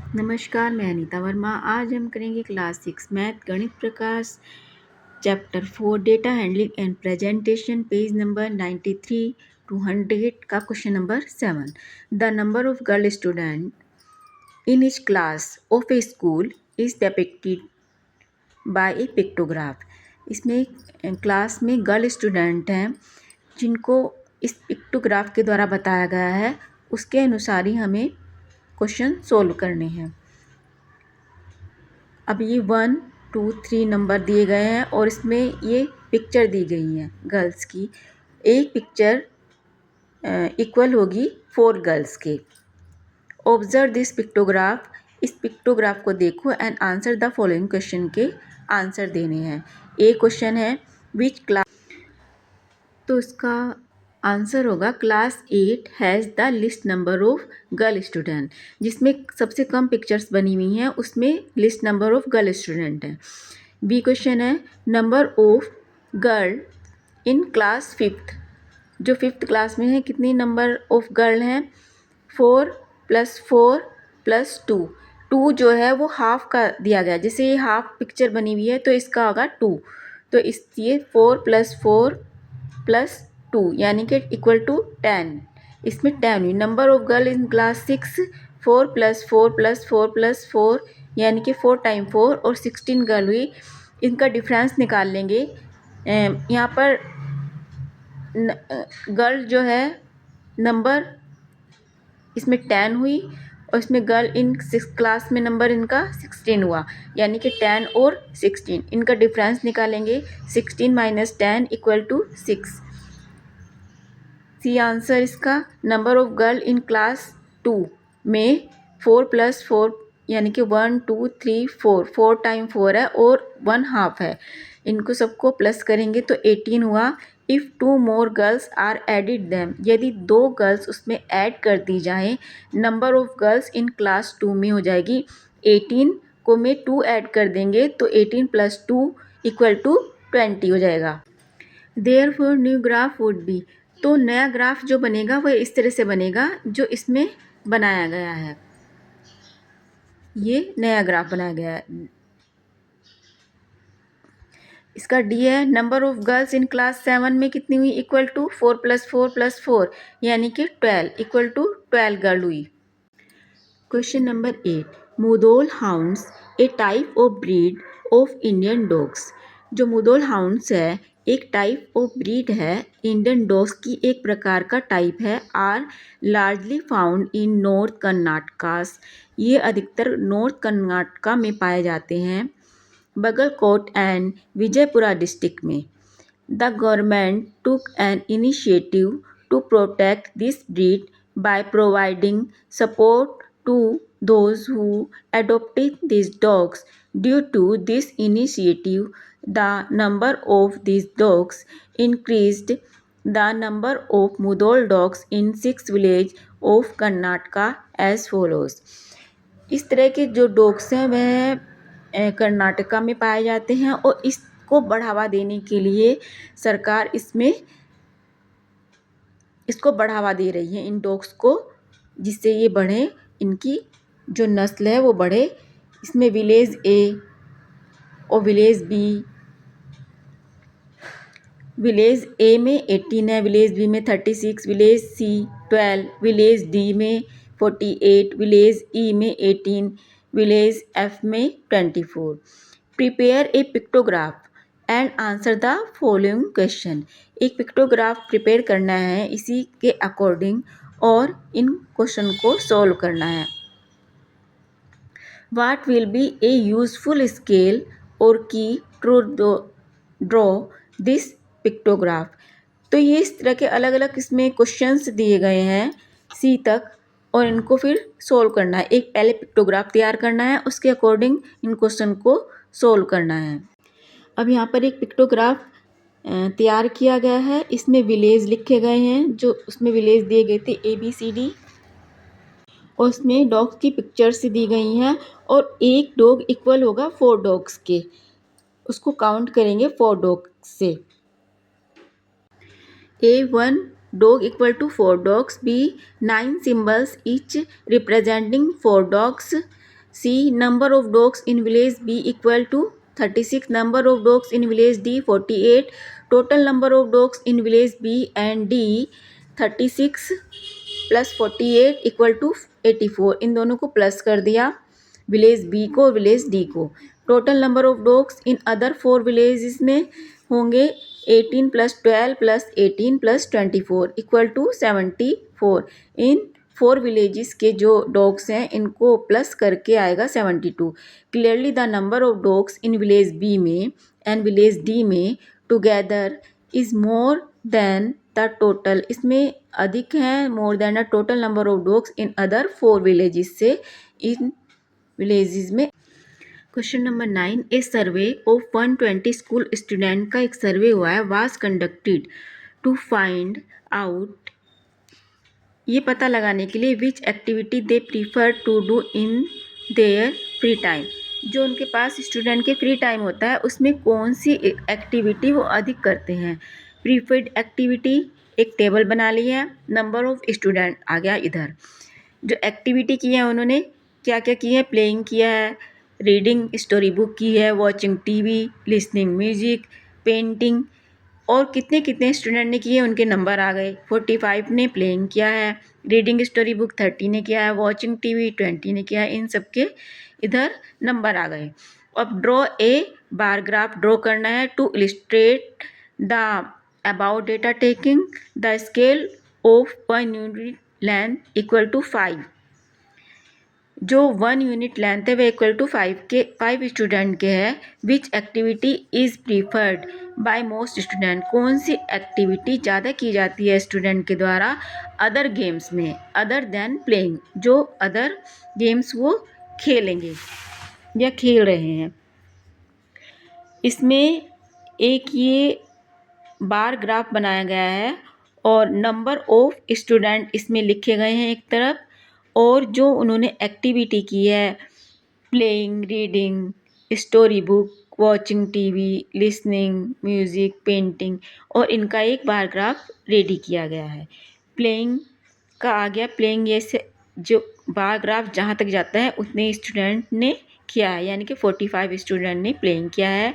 नमस्कार, मैं अनीता वर्मा। आज हम करेंगे class 6 math Ganita Prakash chapter 4 data handling and presentation page number 93 to 100 का question number 7। The number of girl student in each class of a school is depicted by a pictograph. इसमें class में girl student हैं जिनको इस pictograph के द्वारा बताया गया है, उसके अनुसार ही हमें क्वेश्चन सोल्व करने हैं। अब ये 1, 2, 3 नंबर दिए गए हैं और इसमें ये पिक्चर दी गई है गर्ल्स की। एक पिक्चर इक्वल होगी 4 गर्ल्स के। ऑब्जर्व दिस पिक्टोग्राफ, इस पिक्टोग्राफ को देखो and answer the following question के आंसर देने हैं। एक क्वेश्चन है विच क्लास, तो इसका आंसर होगा class 8 has the list number of girl student. जिसमें सबसे कम पिक्चर्स बनी हुई हैं उसमें list number of girl student है। बी क्वेश्चन है number of girl in class 5th, जो 5th क्लास में है कितनी नंबर ऑफ गर्ल हैं? 4 + 4 + 2। 2 जो है वो हाफ का दिया गया, जैसे ये हाफ पिक्चर बनी हुई है तो इसका होगा 2, तो इसलिए 4 + 4 + 2 यानी कि इक्वल टू 10। इसमें 10 हुई। Number of girl in class 6 4 + 4 + 4 + 4 यानी कि 4 × 4 और 16 गर्ल हुई। इनका डिफरेंस निकाल लेंगे। यहाँ पर गर्ल जो है नंबर इसमें 10 हुई और इसमें गर्ल इन 6 क्लास में नंबर इनका 16 हुआ, यानी कि 10 और 16 इनका डिफरेंस निकालेंगे। 16 - 10 = 6। सी आंसर इसका। Number of girl in class 2 में 4 + 4 यानी कि 1 2 3 4 4 × 4 है और 1 हाफ है। इनको सबको प्लस करेंगे तो 18 हुआ। If 2 more girls are added them, यदि 2 गर्ल्स उसमें ऐड कर दी जाएँ, number of girls in class 2 में हो जाएगी 18 को में 2 ऐड कर देंगे तो 18 + 2 = 20 हो जाएगा। Therefore new graph would be, तो नया ग्राफ जो बनेगा वह इस तरह से बनेगा जो इसमें बनाया गया है। ये नया ग्राफ बनाया गया है। इसका डी है number of girls in class 7 में कितनी हुई? इक्वल टू 4 + 4 + 4 यानी कि 12 इक्वल टू 12 गर्ल हुई। Question number 8 Mudhol hounds a type of breed of Indian dogs. जो मुधोल हाउंड्स है एक टाइप ऑफ ब्रीड है इंडियन डॉग्स की, एक प्रकार का टाइप है। Are largely found in north Karnatakas, ये अधिकतर नॉर्थ कर्नाटका में पाए जाते हैं। बगलकोट एंड विजयपुरा डिस्ट्रिक्ट में। The government took an initiative to protect this breed by providing support to those who adopted these dogs. Due to this initiative, the number of these dogs increased. The number of Mudol dogs in 6 villages of Karnataka as follows. इस तरह के जो dogs हैं वह कर्नाटका में पाए जाते हैं और इसको बढ़ावा देने के लिए सरकार इसको बढ़ावा दे रही है इन डॉग्स को, जिससे ये बढ़ें, इनकी जो नस्ल है वो बढ़े। इसमें विलेज ए और विलेज बी, विलेज ए में 18 है, विलेज बी में 36, विलेज सी 12, विलेज डी में 48, विलेज ई में 18, विलेज एफ में 24। Prepare a pictograph and answer the following question. एक पिक्टोग्राफ प्रिपेयर करना है इसी के अकॉर्डिंग और इन क्वेश्चन को सॉल्व करना है। What will be A useful scale और की टू ड्रॉ दिस पिक्टोग्राफ। तो ये इस तरह के अलग अलग इसमें क्वेश्चंस दिए गए हैं सी तक और इनको फिर सोल्व करना है। एक पहले पिक्टोग्राफ तैयार करना है, उसके अकॉर्डिंग इन क्वेश्चन को सोल्व करना है। अब यहाँ पर एक पिक्टोग्राफ तैयार किया गया है, इसमें विलेज लिखे गए हैं, जो उसमें विलेज दिए गए थे ABCD और उसमें डॉग्स की पिक्चर्स दी गई हैं और एक डॉग इक्वल होगा 4 डॉग्स के, उसको काउंट करेंगे 4 डॉग्स से। A1 dog equal to 4 dogs. B 9 symbols each representing 4 dogs. C. Number of dogs in village B equal to 36. Number of dogs in village D 48. Total number of dogs in village B and D 36 plus 48 equal to 84। इन दोनों को plus कर दिया, village B को village D को। Total number of dogs in other 4 villages में होंगे 18 plus 12 plus 18 plus 24 equal to 74। इन 4 विलेजेस के जो डॉग्स हैं इनको प्लस करके आएगा 72। Clearly the number of dogs in village B में एंड विलेज डी में together is more than the total, इसमें अधिक है more than the total number of dogs in other 4 villages से इन विलेजेस में। Question number 9, a survey of 120 school student का एक सर्वे हुआ है, was conducted to find out, ये पता लगाने के लिए which activity they prefer to do in their free time, जो उनके पास स्टूडेंट के फ्री टाइम होता है उसमें कौन सी एक्टिविटी वो अधिक करते हैं। प्रीफर्ड एक्टिविटी एक टेबल बना ली है, नंबर ऑफ स्टूडेंट आ गया इधर। जो एक्टिविटी की है उन्होंने क्या क्या की है, प्लेइंग किया है, रीडिंग स्टोरी बुक की है, watching TV, listening music, painting, और कितने कितने स्टूडेंट ने किए उनके नंबर आ गए। 45 ने प्लेइंग किया है, रीडिंग स्टोरी बुक 30 ने किया है, वॉचिंग टीवी 20 ने किया है, इन सब के इधर नंबर आ गए। अब draw a bar graph draw करना है to illustrate the about data taking the scale of 1 unit length equal to 5, जो 1 यूनिट लेंथ है वह इक्वल टू 5 स्टूडेंट के है। Which activity is preferred by most student, कौन सी एक्टिविटी ज़्यादा की जाती है स्टूडेंट के द्वारा अदर गेम्स में, अदर देन प्लेइंग, जो अदर गेम्स वो खेलेंगे या खेल रहे हैं। इसमें एक ये बार ग्राफ बनाया गया है और नंबर ऑफ स्टूडेंट इसमें लिखे गए हैं एक तरफ, और जो उन्होंने एक्टिविटी की है playing, reading, story book, watching TV, listening music, painting, और इनका एक बार ग्राफ रेडी किया गया है। प्लेइंग का आ गया, प्लेइंग ये से जो बार ग्राफ जहाँ तक जाता है उतने स्टूडेंट ने किया है, यानी कि 45 स्टूडेंट ने प्लेइंग किया है।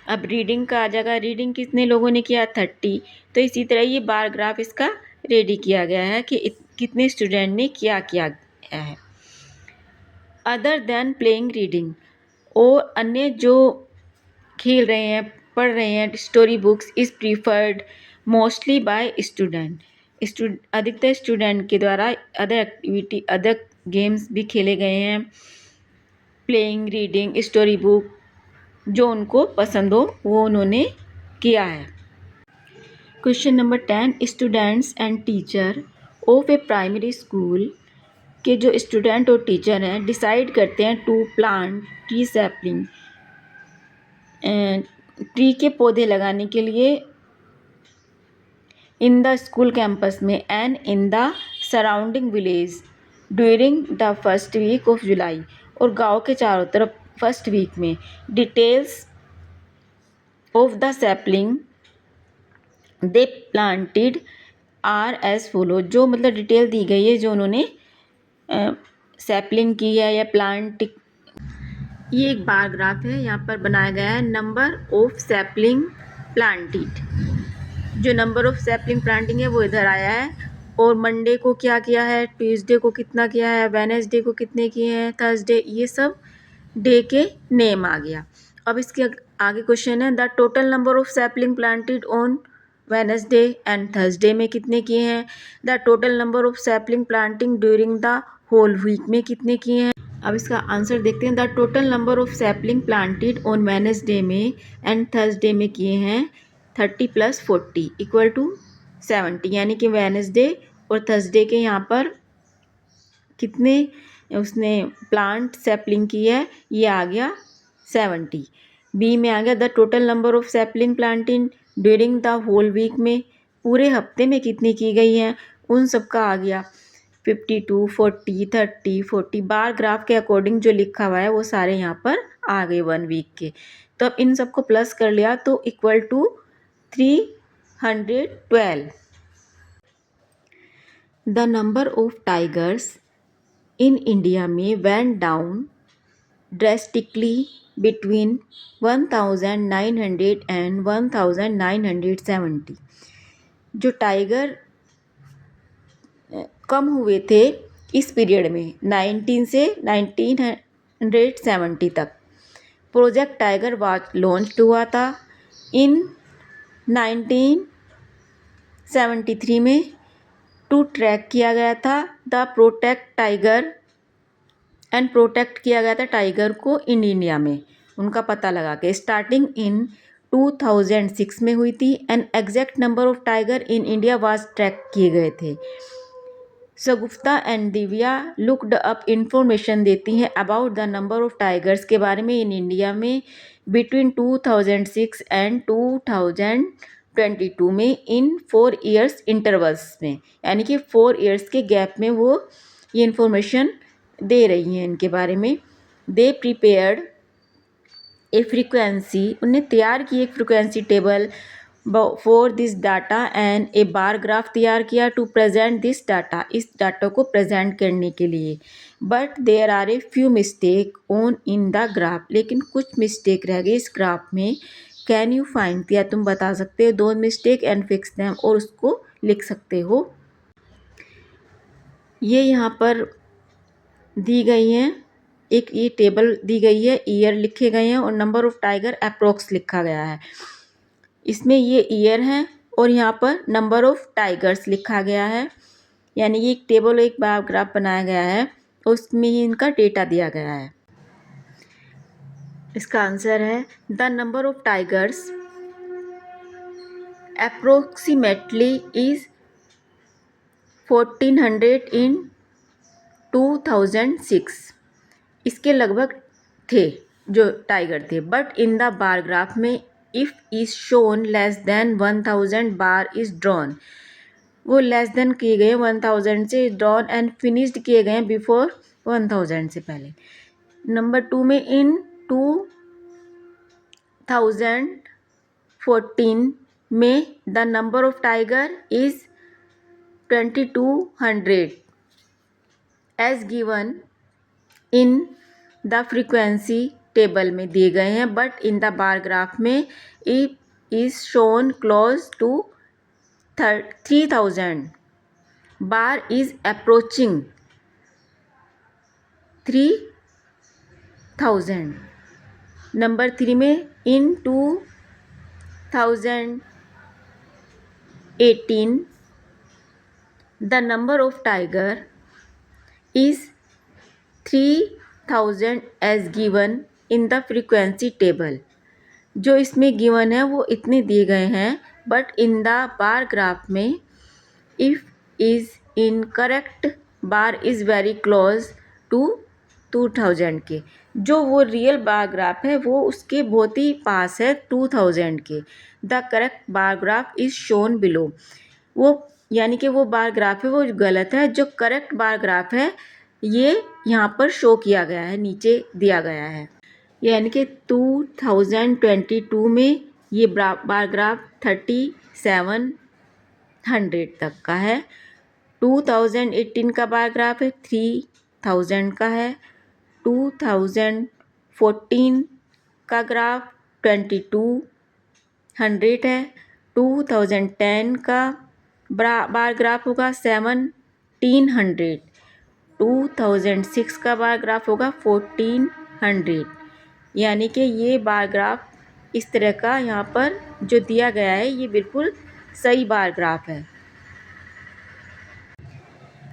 अब रीडिंग का आ जाएगा, रीडिंग कितने लोगों ने किया 30। तो इसी तरह ये बार ग्राफ इसका रेडी किया गया है कि कितने स्टूडेंट ने क्या किया है। अदर देन प्लेइंग रीडिंग, और अन्य जो खेल रहे हैं पढ़ रहे हैं story books is preferred mostly bye student, अधिकतर स्टूडेंट के द्वारा अदर एक्टिविटी अदर गेम्स भी खेले गए हैं, प्लेइंग, रीडिंग, स्टोरी बुक, जो उनको पसंद हो वो उन्होंने किया है। Question number 10, students and teacher of a primary school के जो स्टूडेंट और टीचर हैं डिसाइड करते हैं to plant tree sapling, tree के पौधे लगाने के लिए इन द स्कूल कैंपस में and in the surrounding village during the first week of July, और गांव के चारों तरफ फर्स्ट वीक में। Details of the sapling they planted are as follow, जो मतलब डिटेल दी गई है जो उन्होंने सैपलिंग की है या प्लांट। ये एक बार ग्राफ है, यहाँ पर बनाया गया है नंबर ऑफ सैपलिंग प्लांटेड, जो नंबर ऑफ सैपलिंग प्लांटिंग है वो इधर आया है, और मंडे को क्या किया है, ट्यूसडे को कितना किया है, वेडनेसडे को कितने किए हैं, थर्सडे, ये सब डे के नेम आ गया। अब इसके आगे क्वेश्चन है the total number of sapling planted on Wednesday and Thursday में कितने किए हैं, the total number of sapling planting during the whole week में कितने किए हैं। अब इसका आंसर देखते हैं। The total number of sapling planted on Wednesday में एंड थर्सडे में किए हैं 30 + 40 इक्वल टू 70, यानी कि वेडनेसडे और थर्सडे के यहाँ पर कितने उसने प्लांट सैपलिंग की है, ये आ गया 70। बी में आ गया the total number of sapling planting during the whole week में, पूरे हफ्ते में कितनी की गई हैं उन सब का आ गया 52, 40, 30, 40। बार ग्राफ के अकॉर्डिंग जो लिखा हुआ है वो सारे यहाँ पर आ गए 1 वीक के। तो अब इन सबको प्लस कर लिया तो equal to 312। The number of tigers in India में went down drastically between 1900 and 1970। जो टाइगर कम हुए थे इस पीरियड में 19 से 1970 तक। प्रोजेक्ट टाइगर वाज लॉन्च हुआ था इन 1973 में टू ट्रैक किया गया था the protect tiger and protect किया गया था टाइगर को इन इंडिया में, उनका पता लगा के। स्टार्टिंग इन 2006 में हुई थी and exact number of tiger in India was tracked किए गए थे। Shagufta and Divya looked up information देती हैं about the number of tigers के बारे में इन इंडिया में बिटवीन 2006 एंड 2022 में इन 4 ईयर्स इंटरवल्स में, यानी कि 4 ईयर्स के गैप में वो ये इंफॉर्मेशन दे रही हैं इनके बारे में। दे प्रिपेयर्ड ए फ्रीक्वेंसी, उन्हें तैयार की एक frequency table for this data and a bar graph तैयार किया टू प्रेजेंट दिस डाटा, इस डाटा को प्रेजेंट करने के लिए। But there are a few mistake on in the graph, लेकिन कुछ मिस्टेक रह गई इस ग्राफ में। कैन यू फाइंड, क्या तुम बता सकते हो दो मिस्टेक एंड फिक्स देम, और उसको लिख सकते हो। ये यहाँ पर दी गई हैं, एक ये टेबल दी गई है, ईयर लिखे गए हैं और नंबर ऑफ टाइगर अप्रोक्स लिखा गया है। इसमें ये ईयर है और यहाँ पर नंबर ऑफ टाइगर्स लिखा गया है, यानी ये एक टेबल एक बार ग्राफ बनाया गया है, उसमें ही इनका डेटा दिया गया है। इसका आंसर है the number of tigers approximately is 1400 in 2006। इसके लगभग थे जो टाइगर थे, but in the bar graph में if is shown less than 1000 bar is drawn, वो लेस देन किए गए 1000 से ड्रॉन एंड फिनिश्ड किए गए बिफोर 1000 से पहले। नंबर 2 में इन 2014 में the number of tiger is 2200 as given in the frequency table में दिए गए हैं, but in the bar graph में it is shown close to 3000 bar is approaching 3000। Number 3 में in 2018 the number of tiger is 3000 as given in the frequency table. जो इसमें given है वो इतने दिए गए हैं, but in the bar graph में if is incorrect bar is very close to 2000 के। जो वो रियल बार ग्राफ है वो उसके बहुत ही पास है 2000 के। The correct bar graph is shown below, वो यानी कि वो बार ग्राफ है वो गलत है, जो करेक्ट बार ग्राफ है ये यहाँ पर शो किया गया है, नीचे दिया गया है। यानी कि 2022 में ये बार ग्राफ 3700 तक का है। 2018 का बार ग्राफ है 3000 का है। 2014 का ग्राफ 2200 है। 2010 का बार ग्राफ होगा 1700। 2006 का बार ग्राफ होगा 1400। यानी कि ये बार ग्राफ इस तरह का यहाँ पर जो दिया गया है ये बिल्कुल सही बार ग्राफ है।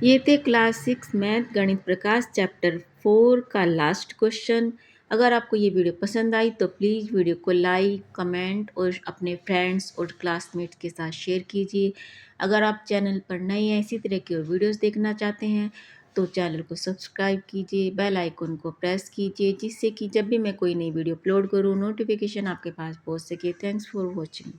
ये थे class 6 math Ganita Prakash chapter 4 का लास्ट क्वेश्चन। अगर आपको ये वीडियो पसंद आई तो प्लीज़ वीडियो को लाइक, कमेंट और अपने फ्रेंड्स और क्लासमेट्स के साथ शेयर कीजिए। अगर आप चैनल पर नए हैं, इसी तरह की और वीडियोस देखना चाहते हैं तो चैनल को सब्सक्राइब कीजिए, बेल आइकन को प्रेस कीजिए, जिससे कि जब भी मैं कोई नई वीडियो अपलोड करूँ नोटिफिकेशन आपके पास पहुँच सके। Thanks for watching.